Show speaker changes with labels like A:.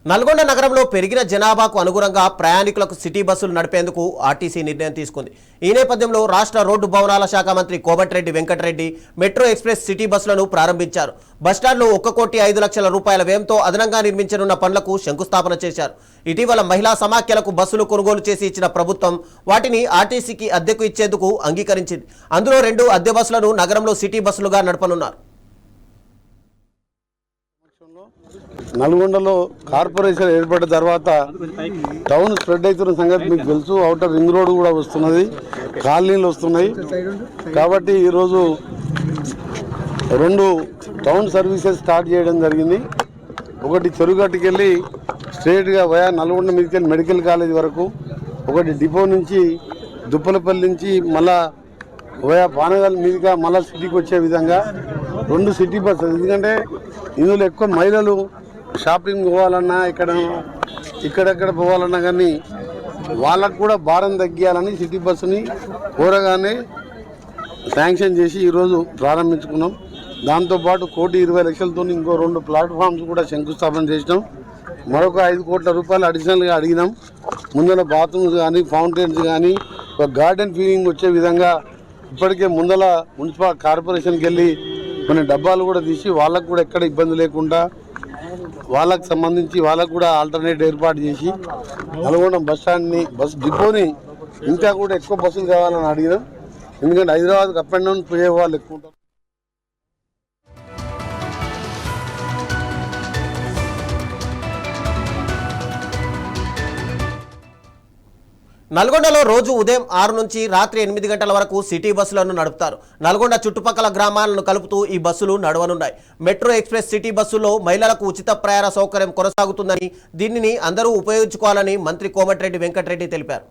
A: నల్గొండ నగరంలో పెరిగిన జనాభాకు అనుగుణంగా ప్రయాణికులకు సిటీ బస్సులు నడిపేందుకు ఆర్టీసీ నిర్ణయం తీసుకుంది. ఈ నేపథ్యంలో రాష్ట్ర రోడ్డు భవనాల శాఖ మంత్రి Komatireddy Venkatareddy metro express city బస్సులను ప్రారంభించారు. బస్టాండ్లో 1,05,00,000 రూపాయల వ్యయంతో అదనంగా నిర్మించనున్న పనులకు శంకుస్థాపన చేశారు. ఇటీవల మహిళా సమాఖ్యలకు బస్సులు కొనుగోలు చేసి ఇచ్చిన ప్రభుత్వం వాటిని ఆర్టీసీకి అద్దెకు ఇచ్చేందుకు అంగీకరించింది. అందులో 2 అద్దె బస్సులను నగరంలో సిటీ బస్సులుగా నడపనున్నారు.
B: నల్గొండలో కార్పొరేషన్ ఏర్పడిన తర్వాత టౌన్ స్ప్రెడ్ అవుతున్న సంగతి మీకు తెలుసు. అవుటర్ రింగ్ రోడ్ కూడా వస్తున్నది, కాలనీలు వస్తున్నాయి. కాబట్టి ఈరోజు 2 టౌన్ సర్వీసెస్ స్టార్ట్ చేయడం జరిగింది. ఒకటి చెరుగట్టుకి వెళ్ళి స్ట్రేట్గా వయా నల్గొండ మీదకి వెళ్ళి మెడికల్ కాలేజ్ వరకు, ఒకటి డిపో నుంచి దుప్పలపల్లి నుంచి మళ్ళా వయా పానగల్ మీదుగా మళ్ళా సిటీకి వచ్చే విధంగా 2 సిటీ బస్సులు. ఎందుకంటే ఇందులో ఎక్కువ మహిళలు షాపింగ్ పోవాలన్నా ఇక్కడెక్కడ పోవాలన్నా కానీ వాళ్ళకు కూడా భారం తగ్గియాలని సిటీ బస్సుని కోరగానే శాంక్షన్ చేసి ఈరోజు ప్రారంభించుకున్నాం. దాంతోపాటు 1,20,00,000తో ఇంకో 2 ప్లాట్ఫామ్స్ కూడా శంకుస్థాపన చేసినాం. మరొక 5 కోట్ల రూపాయలు అడిషనల్గా అడిగినాం. ముందర బాత్రూమ్స్ కానీ ఫౌంటైన్స్ కానీ ఒక గార్డెన్ ఫీలింగ్ వచ్చే విధంగా ఇప్పటికే ముందల మున్సిపల్ కార్పొరేషన్కి వెళ్ళి కొన్ని డబ్బాలు కూడా తీసి వాళ్ళకు కూడా ఎక్కడ ఇబ్బంది లేకుండా వాళ్ళకు సంబంధించి వాళ్ళకు కూడా ఆల్టర్నేట్ ఏర్పాటు చేసి నల్గొండ బస్ డిపోని ఇంకా కూడా ఎక్కువ బస్సులు కావాలని అడిగినాం. ఎందుకంటే హైదరాబాద్కి అప్ అండ్ డౌన్ పోయే వాళ్ళు ఎక్కువ ఉంటారు.
A: నల్గొండలో రోజు ఉదయం 6 నుంచి రాత్రి 8 గంటల వరకు సిటీ బస్సులను నడుపుతారు. నల్గొండ చుట్టుపక్కల గ్రామాలను కలుపుతూ ఈ బస్సులు నడవనున్నాయి. మెట్రో ఎక్స్ప్రెస్ సిటీ బస్సుల్లో మహిళలకు ఉచిత ప్రయాణ సౌకర్యం కొనసాగుతుందని, దీనిని అందరూ ఉపయోగించుకోవాలని మంత్రి కోమటిరెడ్డి వెంకటరెడ్డి తెలిపారు.